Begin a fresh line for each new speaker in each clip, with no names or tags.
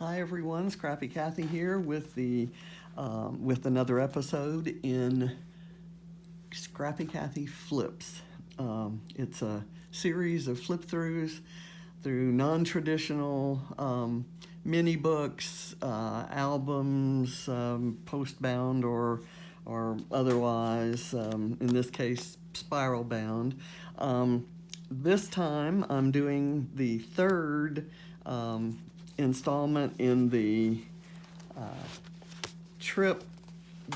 Hi everyone, Scrappy Kathy here with with another episode in Scrappy Kathy Flips. It's a series of flip-throughs through non-traditional mini books, albums, post-bound or otherwise. In this case, spiral bound. This time I'm doing the third installment in the trip,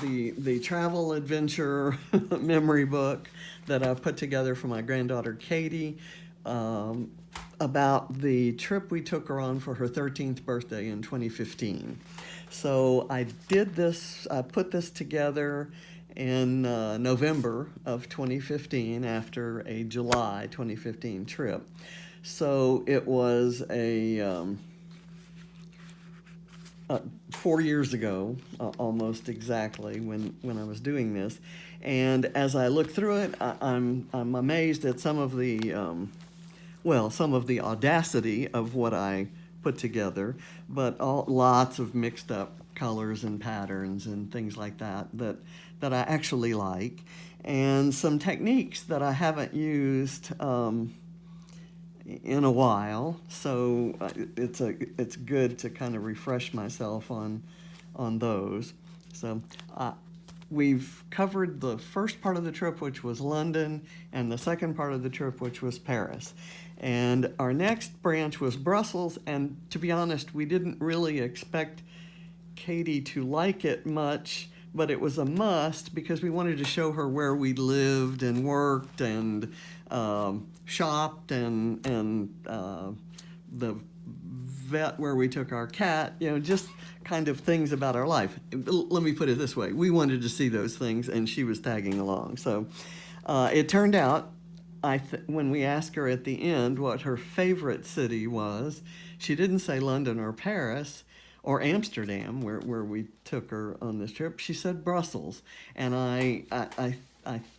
the travel adventure memory book that I put together for my granddaughter Katie, about the trip we took her on for her 13th birthday in 2015. So I put this together in November of 2015 after a July 2015 trip. So it was 4 years ago, almost exactly, when I was doing this. And as I look through it, I'm amazed at some of the audacity of what I put together, but lots of mixed up colors and patterns and things like that I actually like, and some techniques that I haven't used in a while. So it's good to kind of refresh myself on those. So we've covered the first part of the trip, which was London, and the second part of the trip, which was Paris. And our next branch was Brussels, and to be honest, we didn't really expect Katie to like it much, but it was a must because we wanted to show her where we lived and worked and shopped and the vet where we took our cat, just kind of things about our life. Let me put it this way. We wanted to see those things, and she was tagging along. So it turned out, when we asked her at the end what her favorite city was, she didn't say London or Paris or Amsterdam, where we took her on this trip. She said Brussels. And I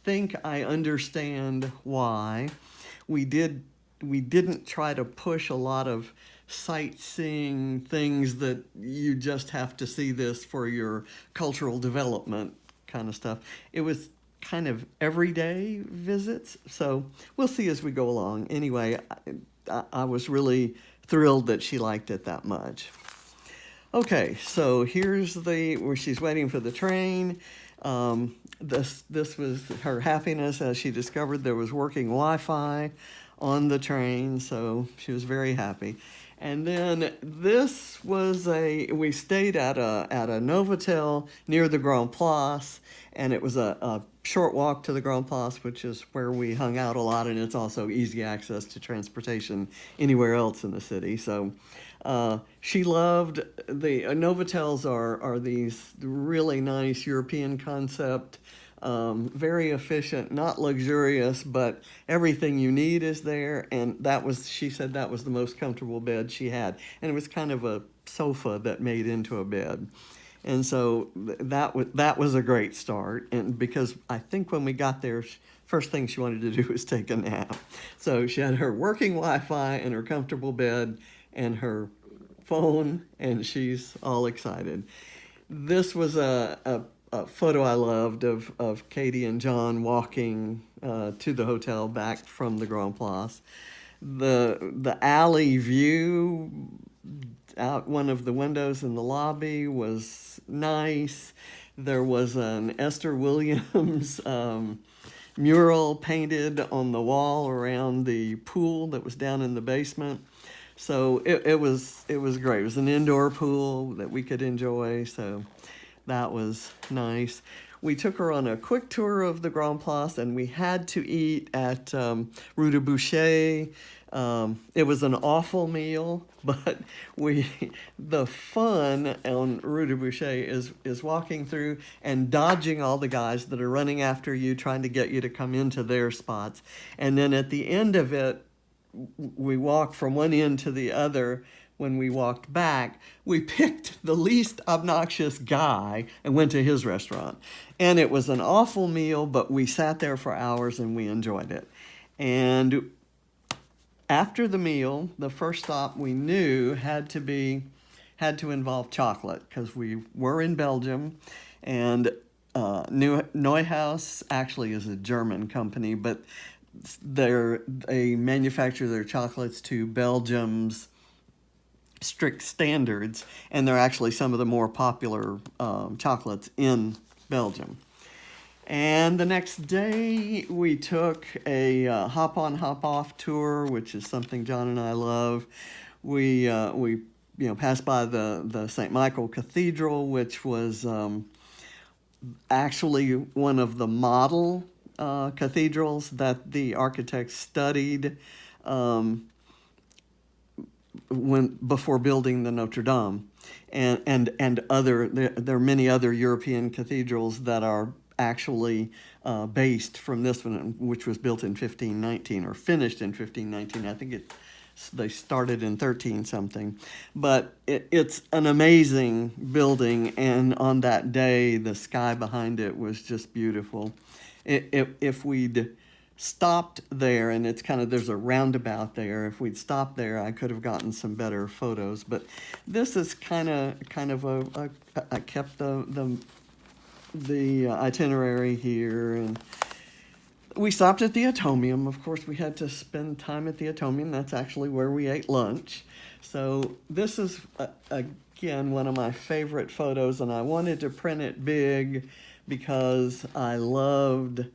think I understand why. We didn't try to push a lot of sightseeing things that you just have to see this for your cultural development kind of stuff. It was kind of everyday visits. So we'll see as we go along. Anyway, I was really thrilled that she liked it that much. Okay, so here's where she's waiting for the train. This was her happiness as she discovered there was working Wi-Fi on the train, so she was very happy. And then this was we stayed at a Novotel near the Grand Place, and it was a short walk to the Grand Place, which is where we hung out a lot, and it's also easy access to transportation anywhere else in the city. So she loved the Novotels are these really nice European concept, very efficient, not luxurious, but everything you need is there. And she said that was the most comfortable bed she had. And it was kind of a sofa that made into a bed. And so that was a great start. And because I think when we got there, first thing she wanted to do was take a nap. So she had her working Wi-Fi and her comfortable bed and her phone, and she's all excited. This was a photo I loved of Katie and John walking to the hotel back from the Grand Place. The alley view out one of the windows in the lobby was nice. There was an Esther Williams mural painted on the wall around the pool that was down in the basement. So it was great. It was an indoor pool that we could enjoy, so that was nice. We took her on a quick tour of the Grand Place, and we had to eat at Rue de Boucher. It was an awful meal, but the fun on Rue de Boucher is walking through and dodging all the guys that are running after you, trying to get you to come into their spots. And then at the end of it, we walked from one end to the other. When we walked back, we picked the least obnoxious guy and went to his restaurant. And it was an awful meal, but we sat there for hours and we enjoyed it. And after the meal, the first stop we knew had to be had to involve chocolate because we were in Belgium, and Neuhaus actually is a German company, but they manufacture their chocolates to Belgium's strict standards, and they're actually some of the more popular chocolates in Belgium. And the next day, we took a hop-on, hop-off tour, which is something John and I love. We passed by the St. Michael Cathedral, which was actually one of the model cathedrals that the architects studied before building the Notre Dame, and other there are many other European cathedrals that are actually based from this one, which was built in 1519 or finished in 1519. I think they started in 13 something, but it's an amazing building, and on that day the sky behind it was just beautiful. If we'd stopped there, and it's kind of, there's a roundabout there, if we'd stopped there I could have gotten some better photos, but this is kind of I kept the itinerary here, and we stopped at the Atomium. Of course, we had to spend time at the Atomium. That's actually where we ate lunch. So this is, again, one of my favorite photos, and I wanted to print it big because I loved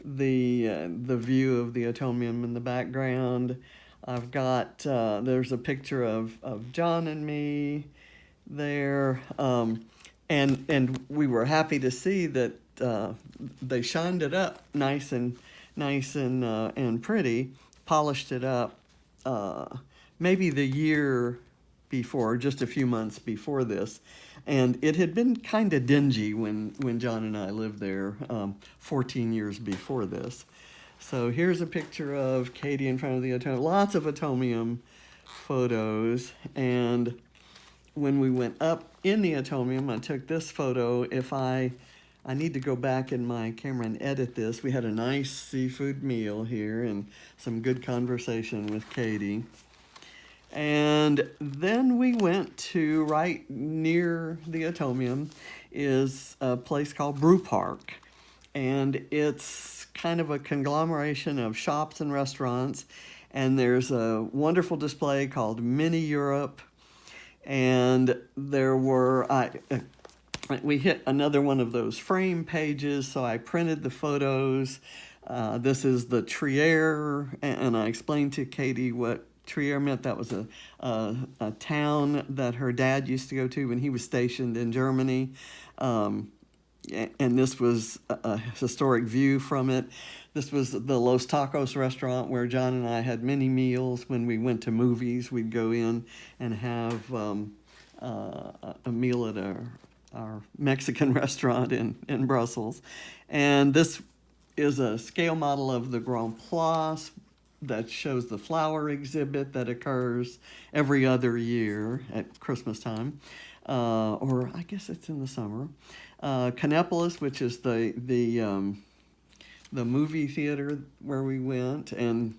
the view of the Atomium in the background. I've got, there's a picture of John and me there, and we were happy to see that they shined it up nice and pretty, polished it up maybe the year before, just a few months before this. And it had been kind of dingy when John and I lived there 14 years before this. So here's a picture of Katie in front of the Atomium. Lots of Atomium photos. And when we went up in the Atomium, I took this photo. If I need to go back in my camera and edit this. We had a nice seafood meal here and some good conversation with Katie. And then we went to, right near the Atomium is a place called Brew Park. And it's kind of a conglomeration of shops and restaurants. And there's a wonderful display called Mini Europe. And there were, we hit another one of those frame pages, so I printed the photos. This is the Trier, and I explained to Katie what Trier meant. That was a town that her dad used to go to when he was stationed in Germany. And this was a historic view from it. This was the Los Tacos restaurant where John and I had many meals. When we went to movies, we'd go in and have a meal at our Mexican restaurant in Brussels. And this is a scale model of the Grand Place that shows the flower exhibit that occurs every other year at Christmas time, or I guess it's in the summer. Canepolis, which is the movie theater where we went, and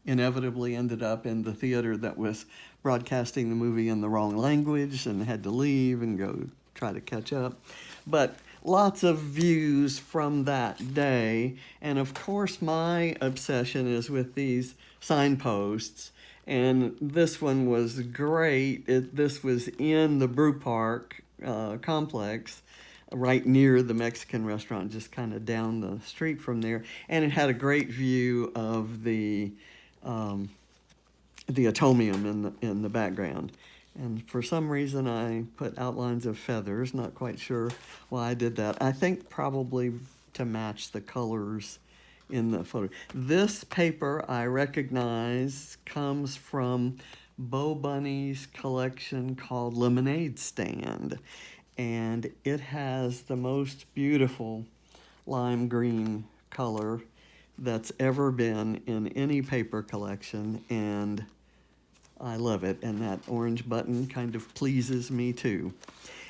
inevitably ended up in the theater that was broadcasting the movie in the wrong language and had to leave and go try to catch up. But lots of views from that day. And of course, my obsession is with these signposts. And this one was great. This was in the Brew Park complex, right near the Mexican restaurant, just kind of down the street from there. And it had a great view of the Atomium in the background. And for some reason, I put outlines of feathers. Not quite sure why I did that. I think probably to match the colors in the photo. This paper, I recognize, comes from Bo Bunny's collection called Lemonade Stand. And it has the most beautiful lime green color that's ever been in any paper collection. And I love it, and that orange button kind of pleases me too.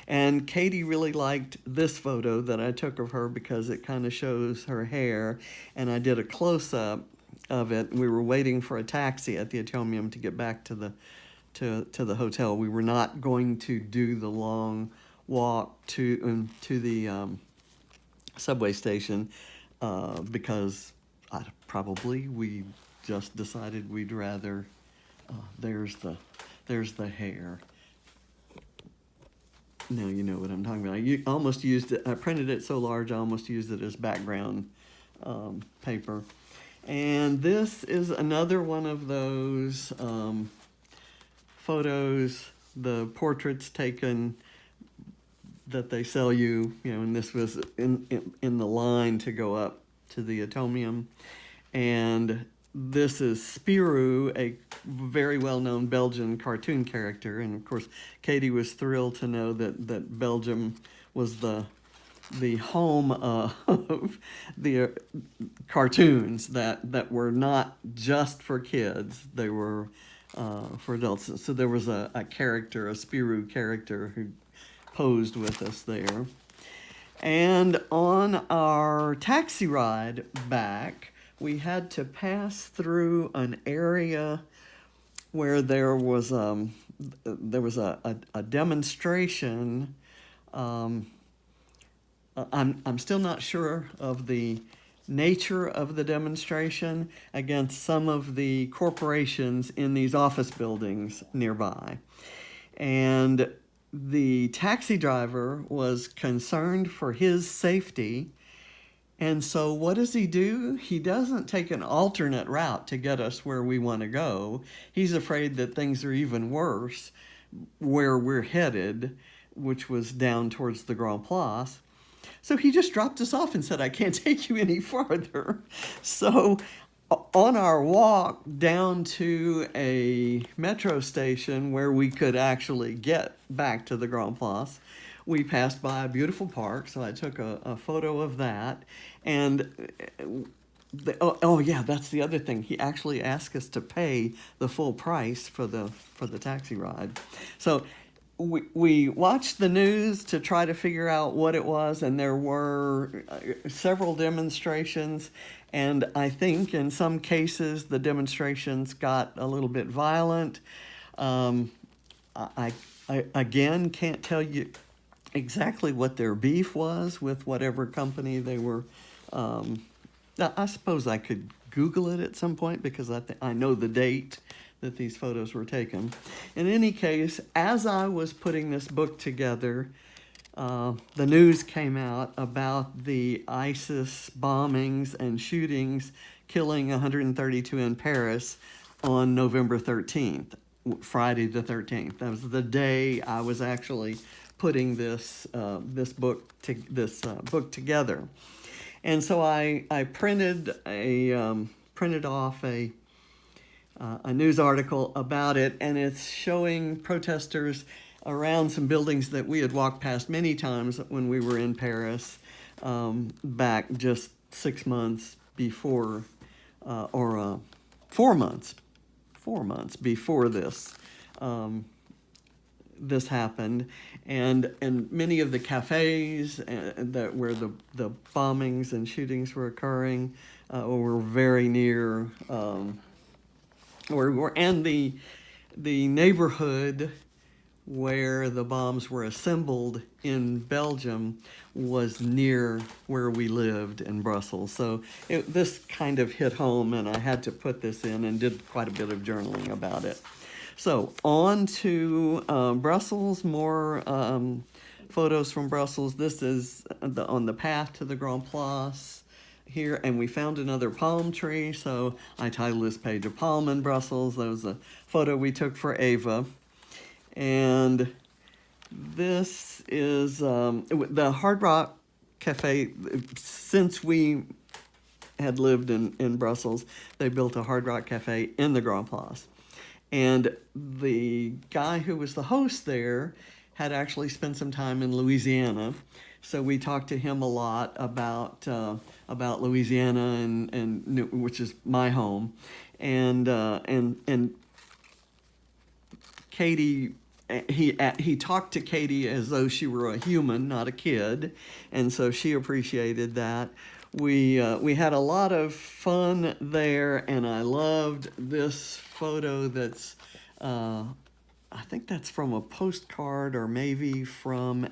And Katie really liked this photo that I took of her because it kind of shows her hair, and I did a close-up of it. We were waiting for a taxi at the Atomium to get back to to the hotel. We were not going to do the long walk to the subway station because we just decided we'd rather. There's the hair. Now you know what I'm talking about. I almost used it. I printed it so large I almost used it as background paper. And this is another one of those photos, the portraits taken that they sell you, and this was in the line to go up to the atomium. And this is Spirou, a very well-known Belgian cartoon character. And of course, Katie was thrilled to know that Belgium was the home of the cartoons that were not just for kids. They were for adults. So there was a character, a Spirou character, who posed with us there. And on our taxi ride back, we had to pass through an area where there was a demonstration. I'm still not sure of the nature of the demonstration against some of the corporations in these office buildings nearby. And the taxi driver was concerned for his safety. And so what does he do? He doesn't take an alternate route to get us where we want to go. He's afraid that things are even worse where we're headed, which was down towards the Grand Place. So he just dropped us off and said, I can't take you any farther. So on our walk down to a metro station where we could actually get back to the Grand Place, we passed by a beautiful park, so I took a photo of that. And yeah, that's the other thing. He actually asked us to pay the full price for the taxi ride. So we watched the news to try to figure out what it was, and there were several demonstrations. And I think in some cases the demonstrations got a little bit violent. I again can't tell you exactly what their beef was with whatever company they were. I suppose I could Google it at some point because I know the date that these photos were taken. In any case, as I was putting this book together, the news came out about the ISIS bombings and shootings killing 132 in Paris on November 13th, Friday the 13th. That was the day I was actually putting this book together. And so I printed off a news article about it, and it's showing protesters around some buildings that we had walked past many times when we were in Paris back just 6 months before, or 4 months before this happened, and many of the cafes that where the bombings and shootings were occurring were very near, and the neighborhood where the bombs were assembled in Belgium was near where we lived in Brussels. So this kind of hit home, and I had to put this in and did quite a bit of journaling about it. So on to Brussels, more photos from Brussels. This is on the path to the Grand Place here, and we found another palm tree, so I titled this page A Palm in Brussels. That was a photo we took for Ava. And this is the Hard Rock Cafe. Since we had lived in Brussels, they built a Hard Rock Cafe in the Grand Place. And the guy who was the host there had actually spent some time in Louisiana. So we talked to him a lot about Louisiana and which is my home. And Katie, he talked to Katie as though she were a human, not a kid, and so she appreciated that. We had a lot of fun there, and I loved this photo that's I think that's from a postcard or maybe from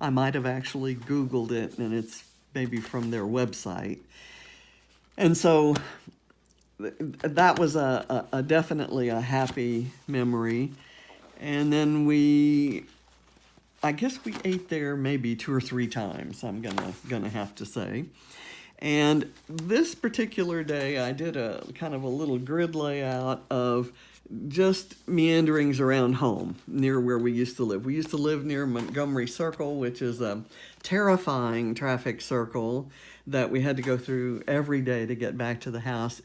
I might have actually Googled it, and it's maybe from their website. And so that was a definitely a happy memory. And then I guess we ate there maybe 2 or 3 times, I'm gonna have to say. And this particular day, I did a kind of a little grid layout of just meanderings around home, near where we used to live. We used to live near Montgomery Circle, which is a terrifying traffic circle that we had to go through every day to get back to the house.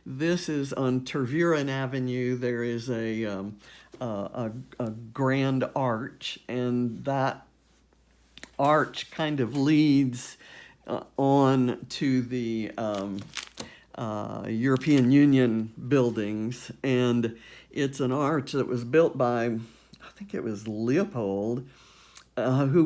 This is on Tervuren Avenue. There is a grand arch, and that arch kind of leads on to the European Union buildings, and it's an arch that was built by, I think it was Leopold, who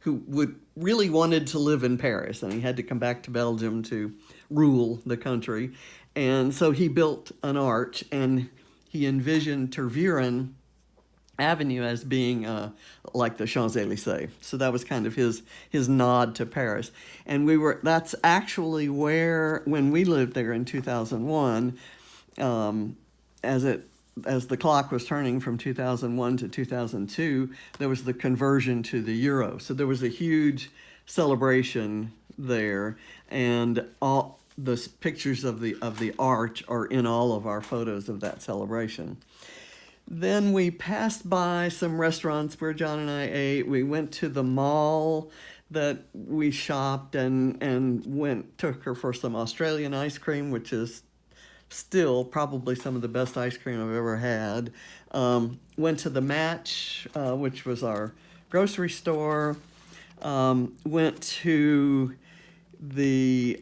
would really wanted to live in Paris, and he had to come back to Belgium to rule the country, and so he built an arch, and he envisioned Tervuren Avenue as being like the Champs-Élysées. So that was kind of his nod to Paris. And that's actually where, when we lived there in 2001, as the clock was turning from 2001 to 2002, there was the conversion to the euro. So there was a huge celebration there, and all the pictures of the arch are in all of our photos of that celebration. Then we passed by some restaurants where John and I ate. We went to the mall that we shopped and took her for some Australian ice cream, which is still probably some of the best ice cream I've ever had. Went to the Match, which was our grocery store. Went to the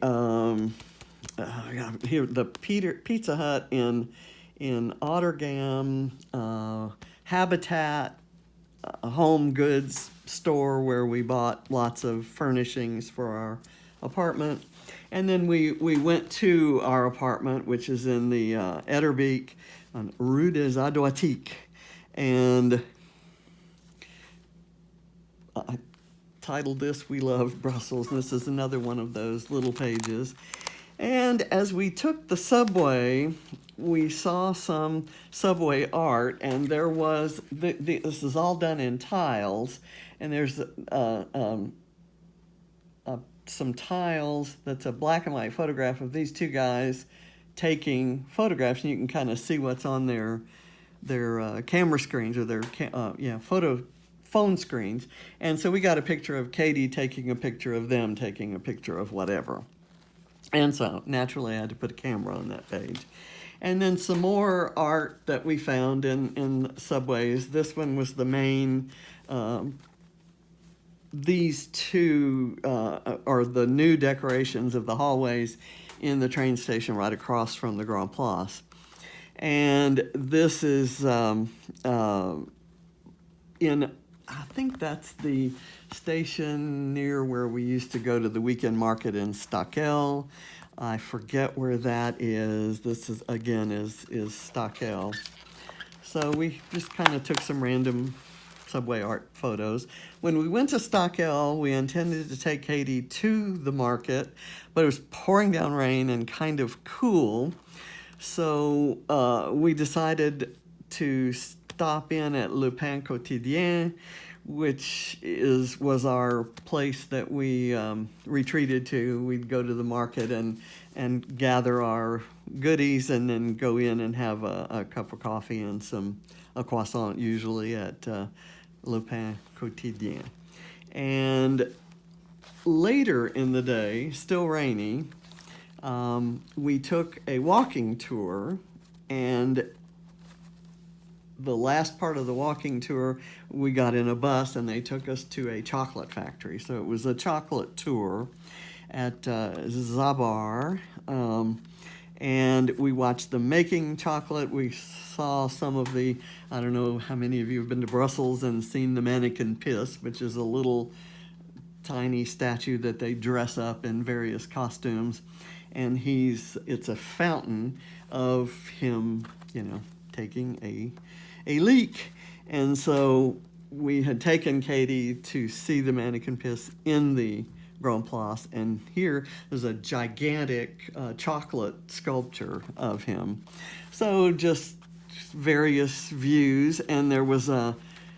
Pizza Hut in Ottergam, Habitat, a home goods store where we bought lots of furnishings for our apartment. And then we went to our apartment, which is in the Etterbeek on Rue des Adouatiques. And I titled this, We Love Brussels. And this is another one of those little pages. And as we took the subway, we saw some subway art, and there was, this is all done in tiles, and there's some tiles that's a black and white photograph of these 2 guys taking photographs, and you can kind of see what's on their camera screens or their phone screens. And so we got a picture of Katie taking a picture of them taking a picture of whatever. And so, naturally, I had to put a camera on that page. And then some more art that we found in subways. This one was the main. These 2 are the new decorations of the hallways in the train station right across from the Grand Place. And this is I think that's the station near where we used to go to the weekend market in Stockel. I forget where that is. This is, again, is Stockel. So we just kind of took some random subway art photos. When we went to Stockel, we intended to take Katie to the market, but it was pouring down rain and kind of cool. So we decided to stop in at Le Pain Quotidien, which was our place that we retreated to. We'd go to the market and gather our goodies and then go in and have a cup of coffee and a croissant, usually at Le Pain Quotidien. And later in the day, still rainy, we took a walking tour, and the last part of the walking tour, we got in a bus and they took us to a chocolate factory. So it was a chocolate tour at Zabar, and we watched them making chocolate. We saw some of I don't know how many of you have been to Brussels and seen the mannequin Piss, which is a little tiny statue that they dress up in various costumes. And it's a fountain of him, taking a a leak. And so we had taken Katie to see the mannequin piss in the Grand Place, and here is a gigantic chocolate sculpture of him. So just various views, and there was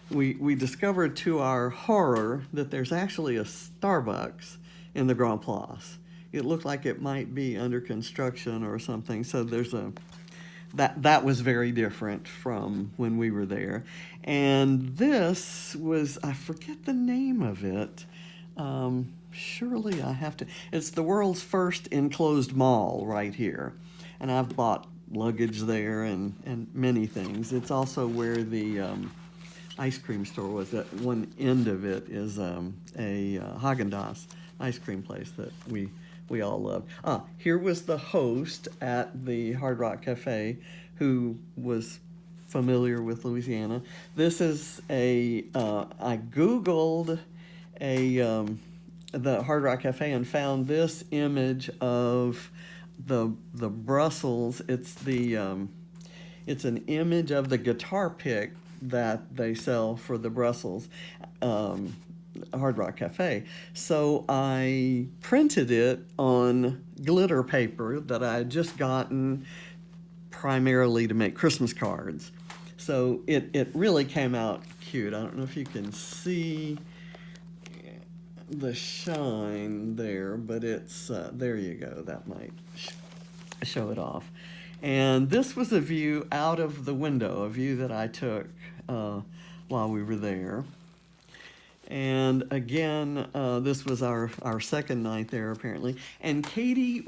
we discovered to our horror that there's actually a Starbucks in the Grand Place. It looked like it might be under construction or something, so there's that was very different from when we were there. And this was, I forget the name of it. Surely I have to. It's the world's first enclosed mall right here. And I've bought luggage there and many things. It's also where the ice cream store was. At one end of it is a Haagen-Dazs ice cream place that we all love. Here was the host at the Hard Rock Cafe who was familiar with Louisiana. This is I Googled the Hard Rock Cafe and found this image of the Brussels. It's it's an image of the guitar pick that they sell for the Brussels Hard Rock Cafe. So I printed it on glitter paper that I had just gotten primarily to make Christmas cards. So it really came out cute. I don't know if you can see the shine there, but it's there you go. That might show it off. And this was a view out of the window, a view that I took while we were there. And again, this was our second night there, apparently. And Katie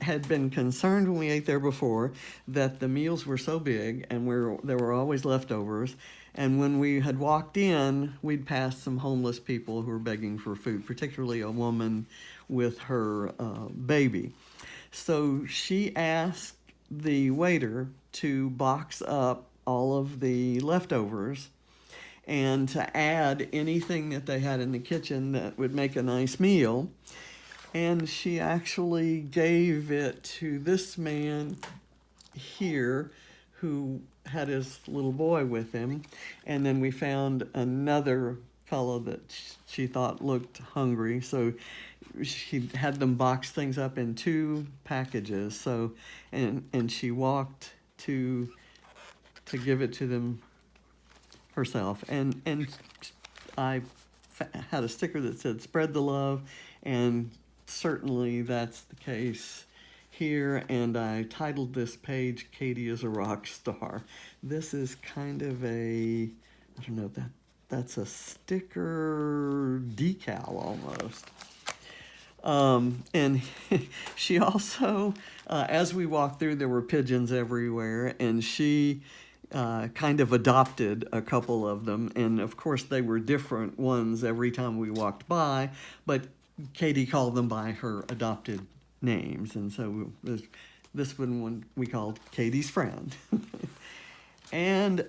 had been concerned when we ate there before that the meals were so big and there were always leftovers. And when we had walked in, we'd passed some homeless people who were begging for food, particularly a woman with her baby. So she asked the waiter to box up all of the leftovers and to add anything that they had in the kitchen that would make a nice meal. And she actually gave it to this man here who had his little boy with him. And then we found another fellow that she thought looked hungry. So she had them box things up in 2 packages. So, and she walked to give it to them herself. And I had a sticker that said, "Spread the love," and certainly that's the case here. And I titled this page, "Katie is a Rock Star." This is kind of I don't know, that's a sticker decal almost. And she also, as we walked through, there were pigeons everywhere, and she kind of adopted a couple of them. And of course, they were different ones every time we walked by, but Katie called them by her adopted names. And so this one we called Katie's Friend. And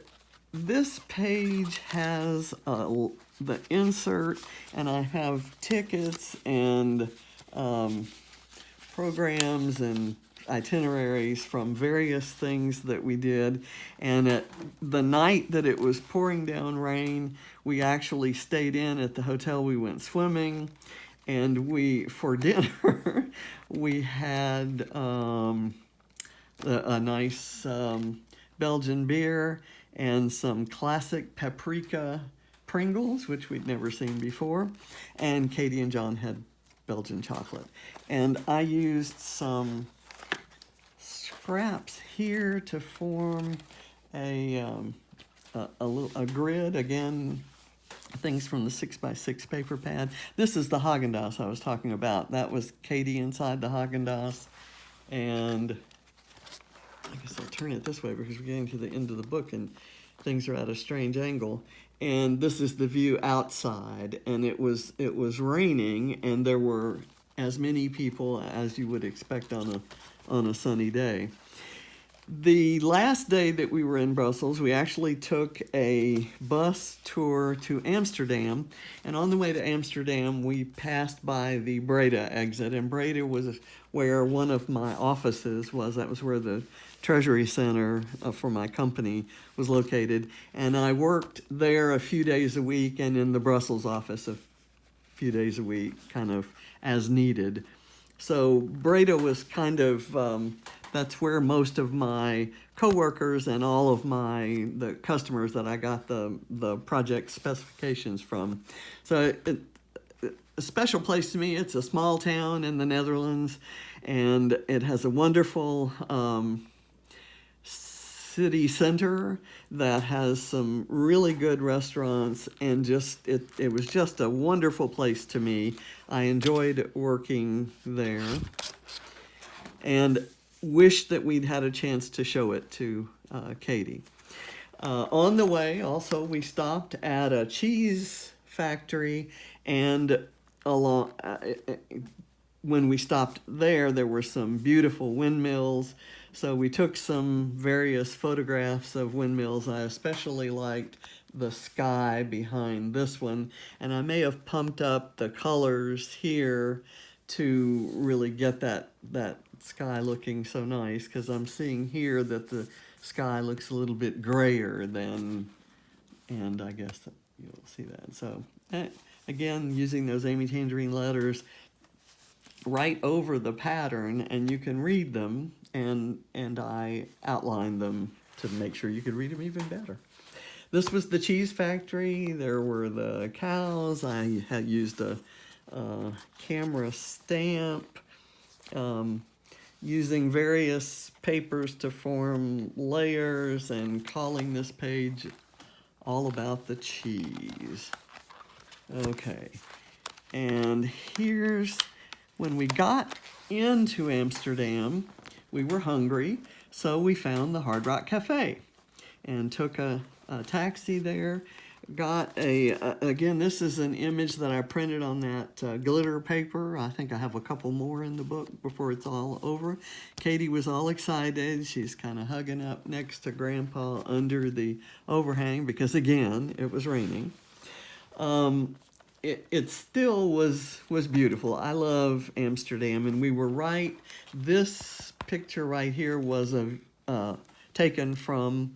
this page has the insert, and I have tickets and programs and itineraries from various things that we did. And at the night that it was pouring down rain, we actually stayed in at the hotel. We went swimming, and for dinner we had a nice Belgian beer and some classic paprika Pringles, which we'd never seen before. And Katie and John had Belgian chocolate. And I used some scraps here to form a grid. Again, things from the 6x6 paper pad. This is the Haagen-Dazs I was talking about. That was Katie inside the Haagen-Dazs. And I guess I'll turn it this way because we're getting to the end of the book and things are at a strange angle. And this is the view outside, and it was raining, and there were as many people as you would expect on a sunny day. The last day that we were in Brussels, we actually took a bus tour to Amsterdam, and on the way to Amsterdam, we passed by the Breda exit, and Breda was where one of my offices was. That was where the Treasury Center for my company was located. And I worked there a few days a week and in the Brussels office a few days a week, kind of as needed. So Breda was kind of, that's where most of my coworkers and all of the customers that I got the project specifications from. So a special place to me. It's a small town in the Netherlands, and it has a wonderful city center that has some really good restaurants, and just it was just a wonderful place to me. I enjoyed working there and wish that we'd had a chance to show it to Katie. On the way, also, we stopped at a cheese factory, and along when we stopped there were some beautiful windmills. So we took some various photographs of windmills. I especially liked the sky behind this one, and I may have pumped up the colors here to really get that sky looking so nice, because I'm seeing here that the sky looks a little bit grayer than, and I guess you'll see that. So again, using those Amy Tangerine letters right over the pattern, and you can read them, and I outlined them to make sure you could read them even better. This was the cheese factory. There were the cows. I had used a camera stamp, using various papers to form layers, and calling this page all about the cheese. Okay, and here's when we got into Amsterdam. We were hungry, so we found the Hard Rock Cafe and took a taxi there. Got again, this is an image that I printed on that glitter paper. I think I have a couple more in the book before it's all over. Katie was all excited. She's kind of hugging up next to Grandpa under the overhang because, again, it was raining. It still was beautiful. I love Amsterdam, and we were right. This picture right here was taken from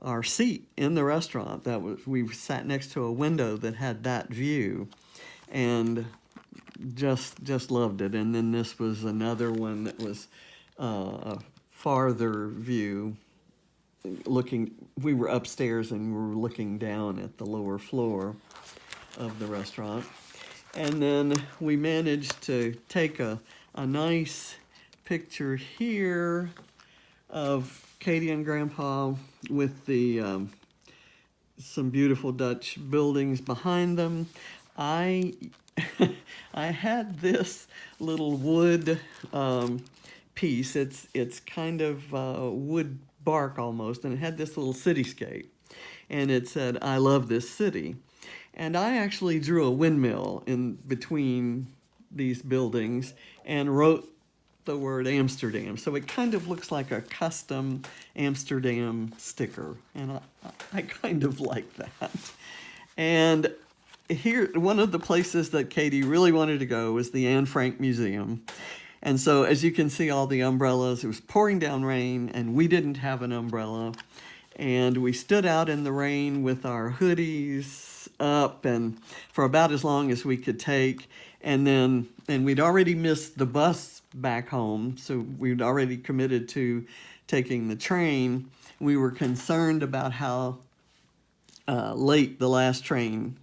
our seat in the restaurant. We sat next to a window that had that view, and just loved it. And then this was another one that was a farther view. We were upstairs and we were looking down at the lower floor of the restaurant. And then we managed to take a nice picture here of Katie and Grandpa with the some beautiful Dutch buildings behind them. I had this little wood piece. It's kind of wood bark almost, and it had this little cityscape, and it said, "I love this city." And I actually drew a windmill in between these buildings and wrote the word Amsterdam. So it kind of looks like a custom Amsterdam sticker, and I kind of like that. And here, one of the places that Katie really wanted to go was the Anne Frank Museum. And so as you can see, all the umbrellas, it was pouring down rain, and we didn't have an umbrella. And we stood out in the rain with our hoodies up, and for about as long as we could take. And we'd already missed the bus back home, so we'd already committed to taking the train. We were concerned about how late the last train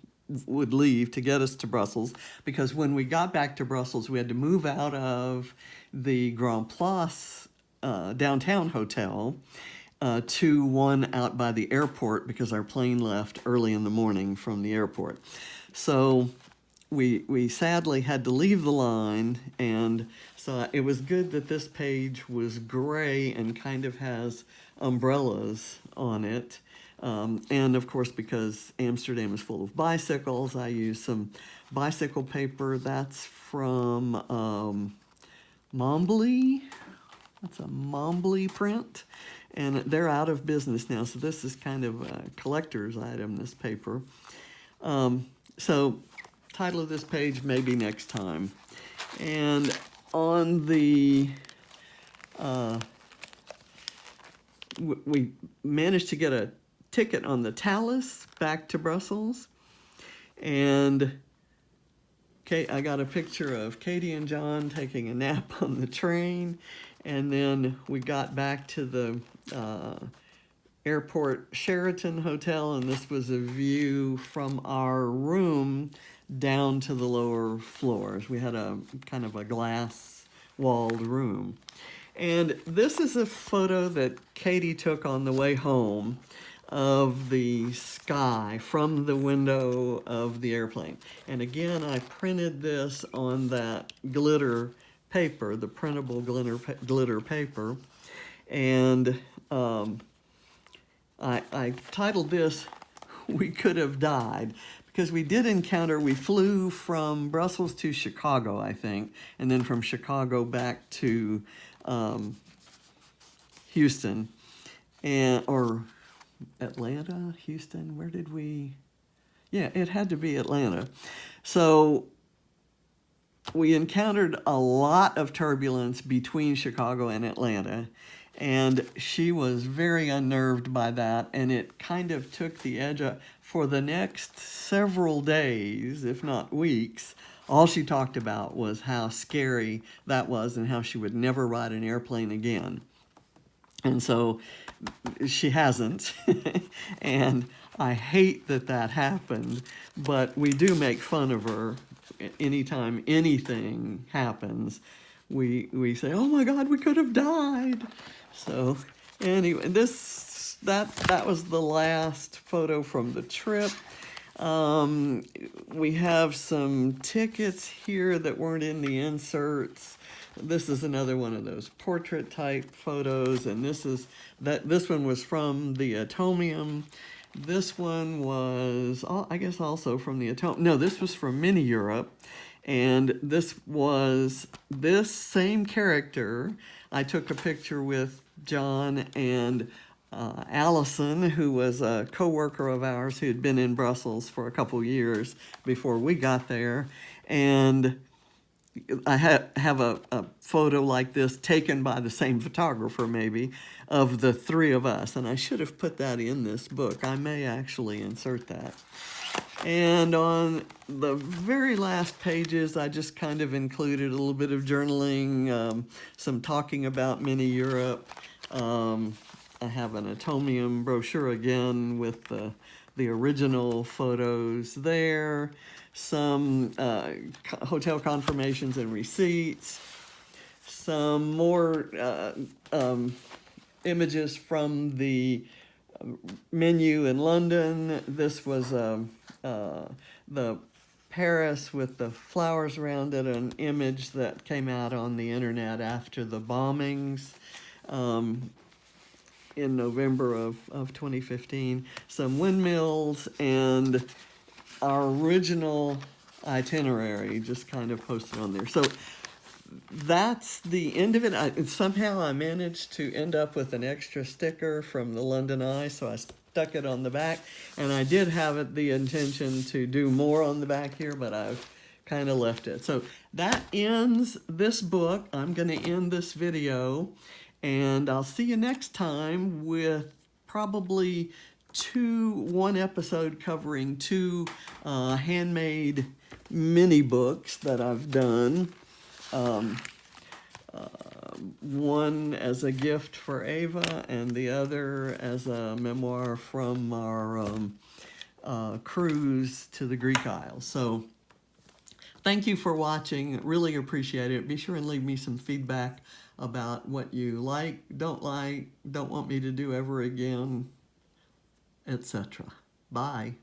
would leave to get us to Brussels, because when we got back to Brussels, we had to move out of the Grand Place downtown hotel to one out by the airport, because our plane left early in the morning from the airport. So we sadly had to leave the line, and so it was good that this page was gray and kind of has umbrellas on it. And of course, because Amsterdam is full of bicycles, I used some bicycle paper. That's from Mombly. That's a Mombly print, and they're out of business now. So this is kind of a collector's item, this paper. So title of this page, maybe next time. And on the we managed to get a ticket on the Thalys back to Brussels. And I got a picture of Katie and John taking a nap on the train. And then we got back to the airport Sheraton Hotel, and this was a view from our room down to the lower floors. We had a kind of a glass-walled room. And this is a photo that Katie took on the way home of the sky from the window of the airplane. And again, I printed this on that glitter paper, the printable glitter paper. And I titled this, "We Could Have Died," because we flew from Brussels to Chicago, I think, and then from Chicago back to Houston, or Atlanta, Houston, where did we? Yeah, it had to be Atlanta. So we encountered a lot of turbulence between Chicago and Atlanta, and she was very unnerved by that, and it kind of took the edge up. For the next several days, if not weeks, all she talked about was how scary that was and how she would never ride an airplane again. And so she hasn't, and I hate that that happened, but we do make fun of her anytime anything happens. We say, "Oh my God, we could have died." So anyway, that was the last photo from the trip. We have some tickets here that weren't in the inserts. This is another one of those portrait type photos, and this one was from the Atomium. This one was, I guess, also from the Atomium. No, this was from Mini Europe, and this was this same character. I took a picture with John and Allison, who was a co-worker of ours who had been in Brussels for a couple years before we got there, and I have a photo like this taken by the same photographer, maybe, of the three of us. And I should have put that in this book. I may actually insert that. And on the very last pages, I just kind of included a little bit of journaling, some talking about Mini Europe. I have an Atomium brochure again with the original photos there. Some hotel confirmations and receipts, some more images from the menu in London. This was the Paris with the flowers around it, an image that came out on the internet after the bombings in November of 2015. Some windmills, and our original itinerary just kind of posted on there. So that's the end of it. Somehow I managed to end up with an extra sticker from the London Eye, so I stuck it on the back. And I did have the intention to do more on the back here, but I've kind of left it. So that ends this book. I'm going to end this video, and I'll see you next time with probably one episode covering two handmade mini books that I've done. One as a gift for Ava, and the other as a memoir from our cruise to the Greek Isles. So thank you for watching. Really appreciate it. Be sure and leave me some feedback about what you like, don't want me to do ever again, etc. Bye.